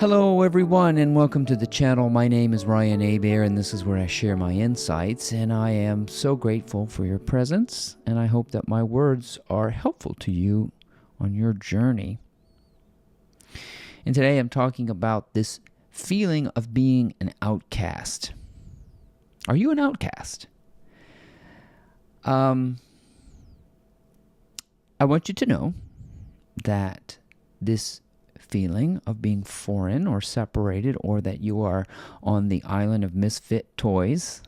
Hello everyone and welcome to the channel. My name is Ryan Abair and this is where I share my insights, and I am so grateful for your presence, and I hope that my words are helpful to you on your journey. And today I'm talking about this feeling of being an outcast. Are you an outcast? I want you to know that this feeling of being foreign or separated, or that you are on the island of misfit toys,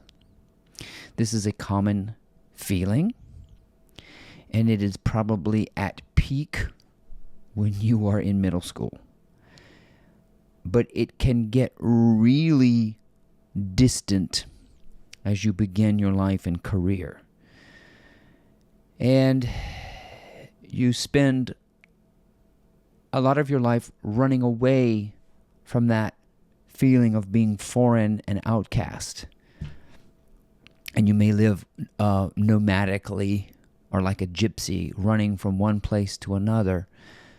this is a common feeling, and it is probably at peak when you are in middle school. But it can get really distant as you begin your life and career. And you spend a lot of your life running away from that feeling of being foreign and outcast. And you may live nomadically or like a gypsy, running from one place to another,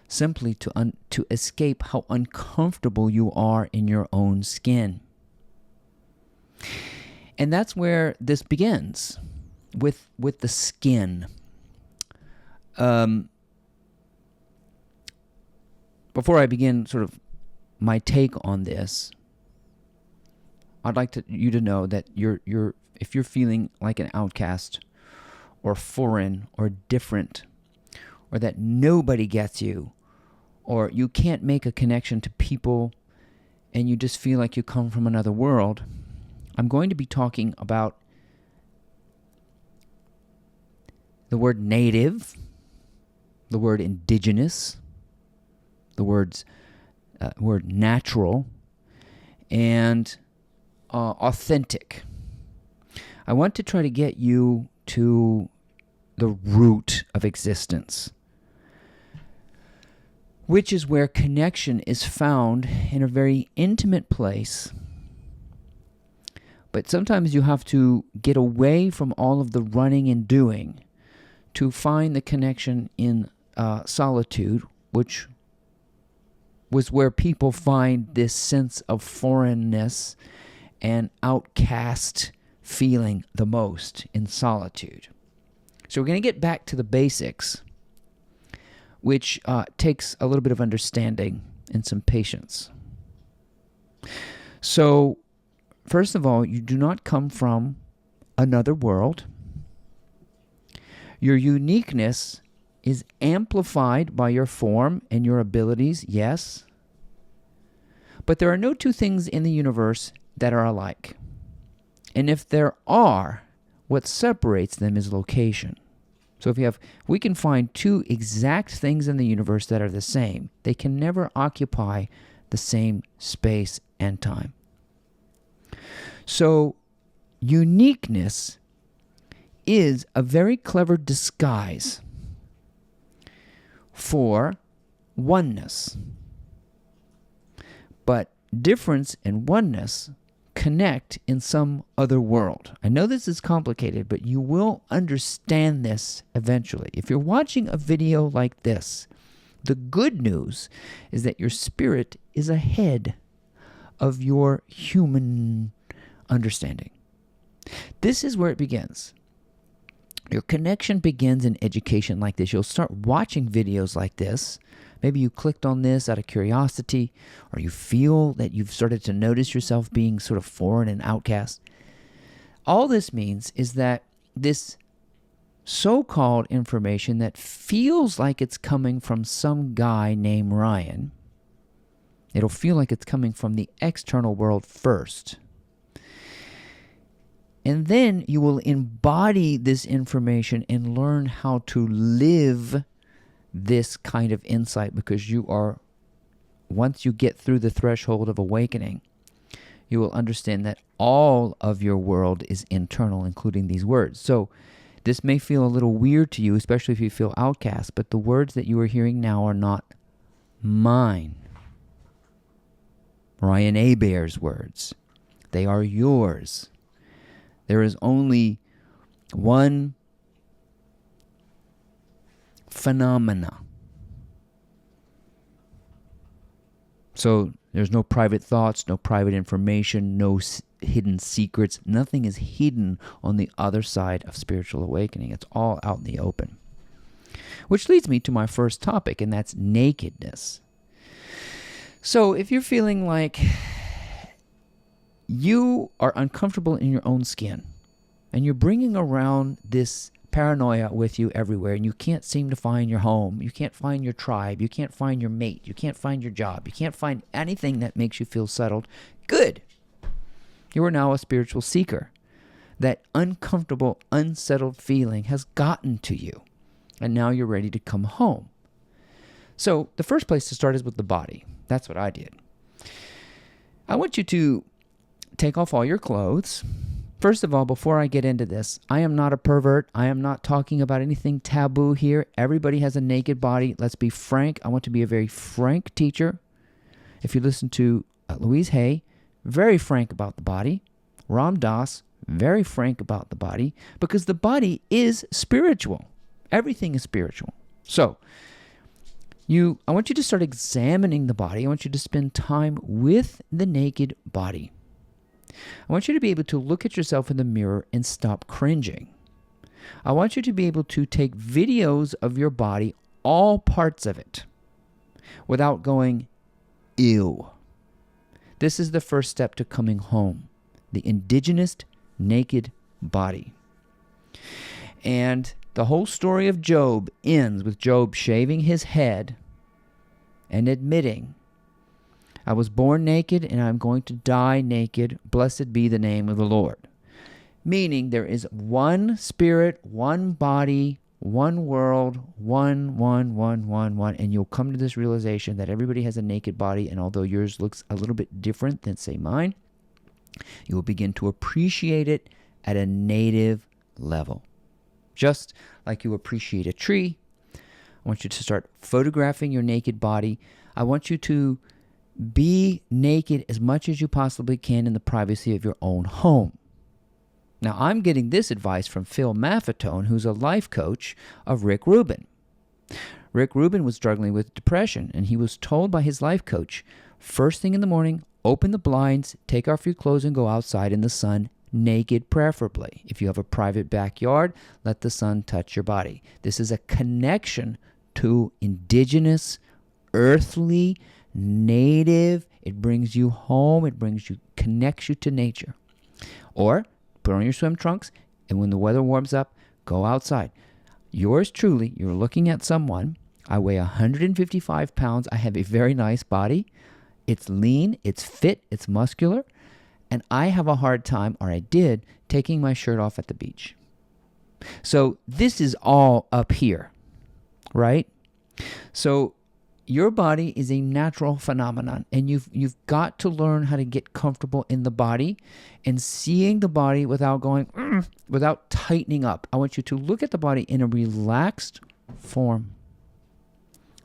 simply to escape how uncomfortable you are in your own skin. And that's where this begins, with the skin. Before I begin sort of my take on this, I'd like you to know that if you're feeling like an outcast or foreign or different, or that nobody gets you, or you can't make a connection to people and you just feel like you come from another world, I'm going to be talking about the word native, the word indigenous, the word natural, and authentic. I want to try to get you to the root of existence, which is where connection is found in a very intimate place. But sometimes you have to get away from all of the running and doing to find the connection in solitude, which was where people find this sense of foreignness and outcast feeling the most, in solitude. So we're going to get back to the basics, which takes a little bit of understanding and some patience. So, first of all, you do not come from another world. Your uniqueness is amplified by your form and your abilities, yes. But there are no two things in the universe that are alike. And if there are, what separates them is location. So if we can find two exact things in the universe that are the same, they can never occupy the same space and time. So uniqueness is a very clever disguise for oneness. But difference and oneness connect in some other world. I know this is complicated, but you will understand this eventually. If you're watching a video like this, the good news is that your spirit is ahead of your human understanding. This is where it begins. Your connection begins in education like this. You'll start watching videos like this. Maybe you clicked on this out of curiosity, or you feel that you've started to notice yourself being sort of foreign and outcast. All this means is that this so-called information that feels like it's coming from some guy named Ryan, it'll feel like it's coming from the external world first. And then you will embody this information and learn how to live this kind of insight, because once you get through the threshold of awakening, you will understand that all of your world is internal, including these words. So this may feel a little weird to you, especially if you feel outcast, but the words that you are hearing now are not mine. Ryan Abair's words. They are yours. There is only one phenomena So there's no private thoughts, no private information, no hidden secrets. Nothing is hidden on the other side of spiritual awakening. It's all out in the open. Which leads me to my first topic, and that's nakedness. So if you're feeling like you are uncomfortable in your own skin, and you're bringing around this paranoia with you everywhere, and you can't seem to find your home, you can't find your tribe, you can't find your mate, you can't find your job, you can't find anything that makes you feel settled, good. You are now a spiritual seeker. That uncomfortable, unsettled feeling has gotten to you, and now you're ready to come home. So the first place to start is with the body. That's what I did. I want you to take off all your clothes. First of all, before I get into this, I am not a pervert. I am not talking about anything taboo here. Everybody has a naked body. Let's be frank. I want to be a very frank teacher. If you listen to Louise Hay, very frank about the body. Ram Dass, very frank about the body, because the body is spiritual. Everything is spiritual. So, I want you to start examining the body. I want you to spend time with the naked body. I want you to be able to look at yourself in the mirror and stop cringing. I want you to be able to take videos of your body, all parts of it, without going, ew. This is the first step to coming home. The indigenous naked body. And the whole story of Job ends with Job shaving his head and admitting, I was born naked and I'm going to die naked. Blessed be the name of the Lord. Meaning there is one spirit, one body, one world, one, and you'll come to this realization that everybody has a naked body, and although yours looks a little bit different than, say, mine, you will begin to appreciate it at a native level. Just like you appreciate a tree, I want you to start photographing your naked body. I want you to be naked as much as you possibly can in the privacy of your own home. Now, I'm getting this advice from Phil Maffetone, who's a life coach of Rick Rubin. Rick Rubin was struggling with depression, and he was told by his life coach, first thing in the morning, open the blinds, take off your clothes, and go outside in the sun, naked preferably. If you have a private backyard, let the sun touch your body. This is a connection to indigenous, earthly, native. It brings you home. It connects you to nature. Or put on your swim trunks, and when the weather warms up, go outside. Yours truly, you're looking at someone. I weigh 155 pounds. I have a very nice body. It's lean, it's fit, it's muscular, and I have a hard time, or I did, taking my shirt off at the beach. So this is all up here, right? So your body is a natural phenomenon, and you've got to learn how to get comfortable in the body and seeing the body without going, without tightening up. I want you to look at the body in a relaxed form.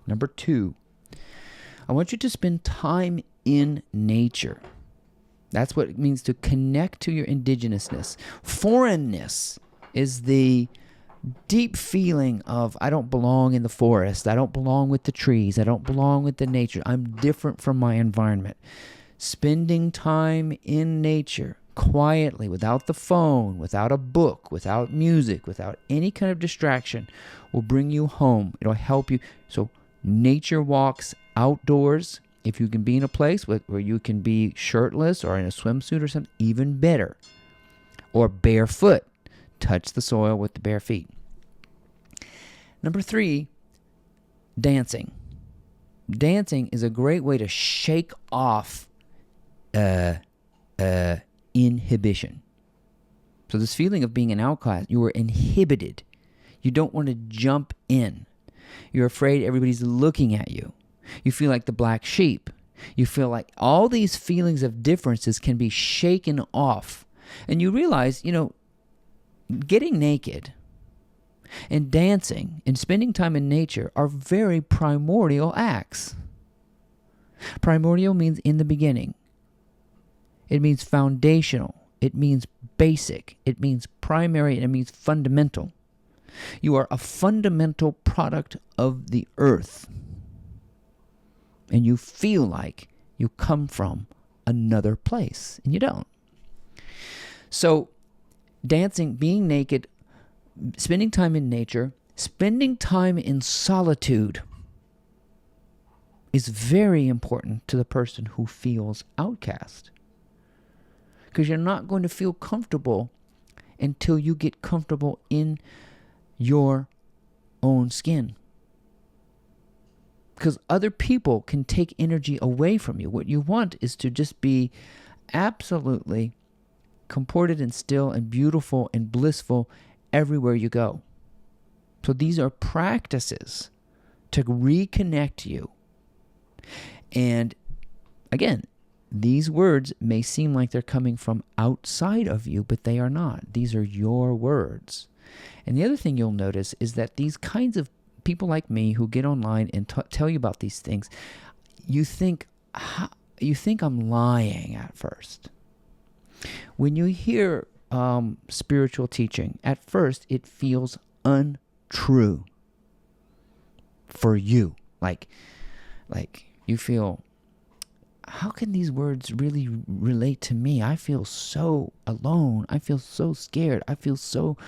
Number 2, I want you to spend time in nature. That's what it means to connect to your indigenousness. Foreignness is the deep feeling of, I don't belong in the forest. I don't belong with the trees. I don't belong with the nature. I'm different from my environment. Spending time in nature, quietly, without the phone, without a book, without music, without any kind of distraction, will bring you home. It'll help you. So nature walks outdoors. If you can be in a place where you can be shirtless or in a swimsuit or something, even better. Or barefoot. Touch the soil with the bare feet. Number 3, dancing. Dancing is a great way to shake off inhibition. So this feeling of being an outcast, you are inhibited. You don't want to jump in. You're afraid everybody's looking at you. You feel like the black sheep. You feel like all these feelings of differences can be shaken off. And you realize, getting naked and dancing and spending time in nature are very primordial acts. Primordial means in the beginning. It means foundational. It means basic. It means primary. And it means fundamental. You are a fundamental product of the earth. And you feel like you come from another place, and you don't. So dancing, being naked, spending time in nature, spending time in solitude is very important to the person who feels outcast. Because you're not going to feel comfortable until you get comfortable in your own skin. Because other people can take energy away from you. What you want is to just be absolutely comported and still and beautiful and blissful everywhere you go. So these are practices to reconnect you. And again, these words may seem like they're coming from outside of you, but they are not. These are your words. And the other thing you'll notice is that these kinds of people like me who get online and tell you about these things, you think I'm lying at first. When you hear spiritual teaching, at first it feels untrue for you. Like you feel, how can these words really relate to me? I feel so alone. I feel so scared. I feel so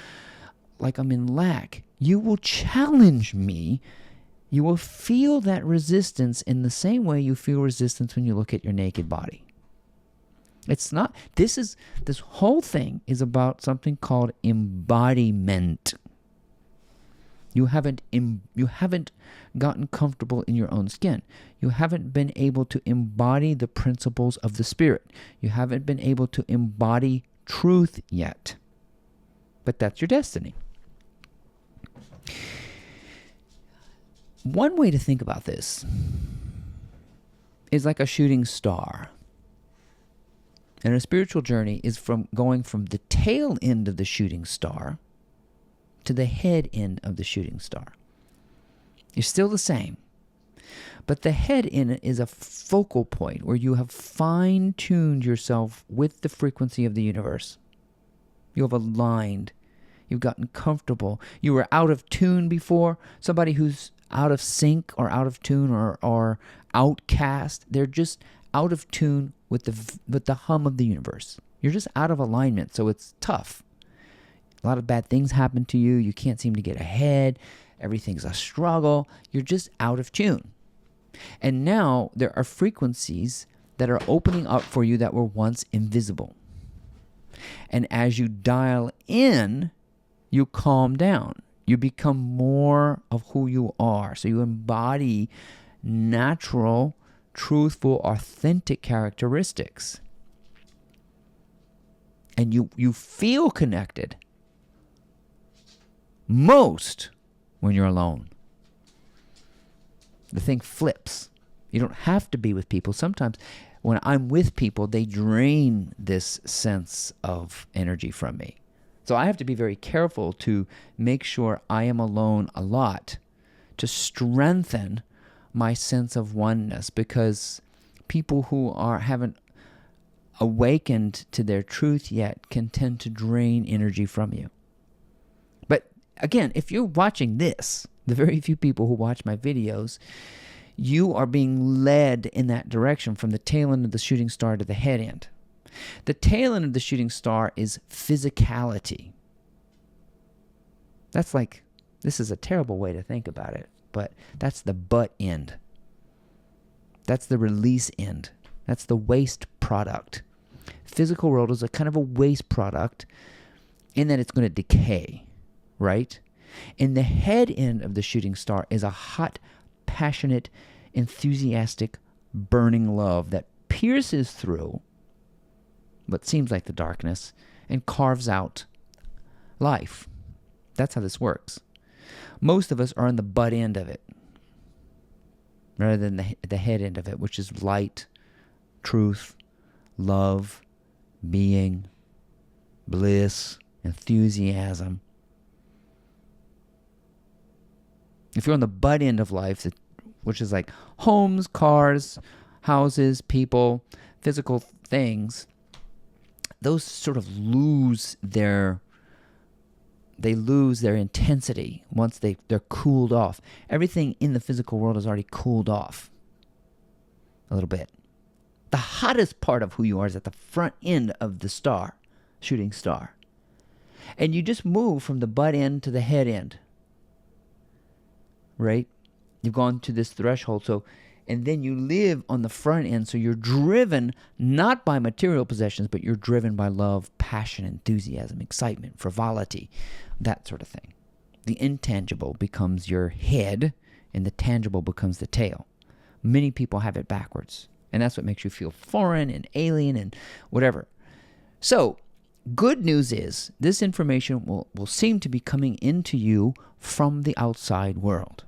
like I'm in lack. You will challenge me. You will feel that resistance in the same way you feel resistance when you look at your naked body. It's not, this whole thing is about something called embodiment. You haven't gotten comfortable in your own skin. You haven't been able to embody the principles of the Spirit. You haven't been able to embody truth yet. But that's your destiny. One way to think about this is like a shooting star. And a spiritual journey is from going from the tail end of the shooting star to the head end of the shooting star. You're still the same. But the head end is a focal point where you have fine-tuned yourself with the frequency of the universe. You have aligned. You've gotten comfortable. You were out of tune before. Somebody who's out of sync or out of tune or outcast, they're just out of tune with the hum of the universe. You're just out of alignment, so it's tough. A lot of bad things happen to you. You can't seem to get ahead. Everything's a struggle. You're just out of tune. And now there are frequencies that are opening up for you that were once invisible. And as you dial in, you calm down. You become more of who you are. So you embody natural, truthful, authentic characteristics. And you feel connected most when you're alone. The thing flips. You don't have to be with people. Sometimes when I'm with people, they drain this sense of energy from me. So I have to be very careful to make sure I am alone a lot to strengthen my sense of oneness, because people who haven't awakened to their truth yet can tend to drain energy from you. But again, if you're watching this, the very few people who watch my videos, you are being led in that direction from the tail end of the shooting star to the head end. The tail end of the shooting star is physicality. That's like, this is a terrible way to think about it, but that's the butt end. That's the release end. That's the waste product. Physical world is a kind of a waste product in that it's going to decay, right? And the head end of the shooting star is a hot, passionate, enthusiastic, burning love that pierces through what seems like the darkness and carves out life. That's how this works. Most of us are on the butt end of it rather than the head end of it, which is light, truth, love, being, bliss, enthusiasm. If you're on the butt end of life, which is like homes, cars, houses, people, physical things, those sort of lose their intensity once they're cooled off. Everything in the physical world is already cooled off a little bit. The hottest part of who you are is at the front end of the star, shooting star. And you just move from the butt end to the head end. Right? You've gone to this threshold. And then you live on the front end. So you're driven not by material possessions, but you're driven by love, passion, enthusiasm, excitement, frivolity, that sort of thing. The intangible becomes your head, and the tangible becomes the tail. Many people have it backwards. And that's what makes you feel foreign and alien and whatever. So, good news is this information will seem to be coming into you from the outside world.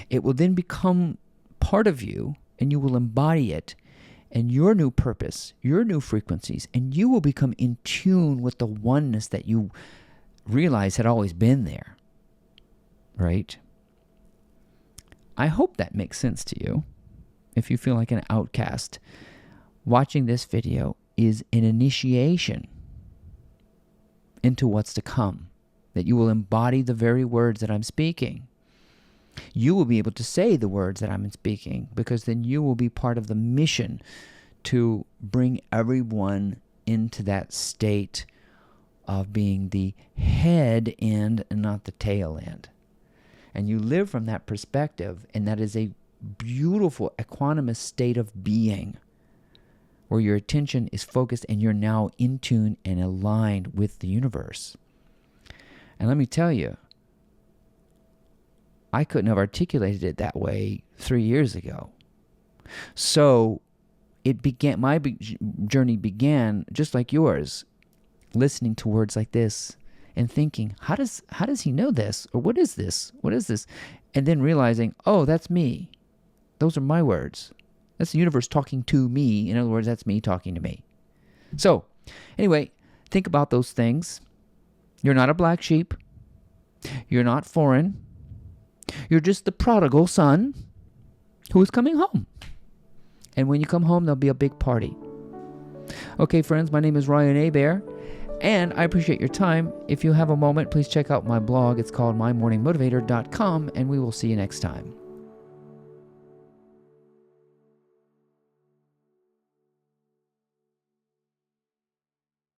It will then become part of you, and you will embody it and your new purpose, your new frequencies, and you will become in tune with the oneness that you realize had always been there. Right? I hope that makes sense to you. If you feel like an outcast, watching this video is an initiation into what's to come, that you will embody the very words that I'm speaking. You will be able to say the words that I'm speaking, because then you will be part of the mission to bring everyone into that state of being the head end and not the tail end. And you live from that perspective, and that is a beautiful equanimous state of being where your attention is focused and you're now in tune and aligned with the universe. And let me tell you, I couldn't have articulated it that way 3 years ago. So my journey began just like yours, listening to words like this and thinking, how does he know this? Or what is this? What is this? And then realizing, oh, that's me. Those are my words. That's the universe talking to me. In other words, that's me talking to me. So, anyway, think about those things. You're not a black sheep. You're not foreign. You're just the prodigal son who is coming home. And when you come home, there'll be a big party. Okay, friends, my name is Ryan Hebert, and I appreciate your time. If you have a moment, please check out my blog. It's called mymorningmotivator.com, and we will see you next time.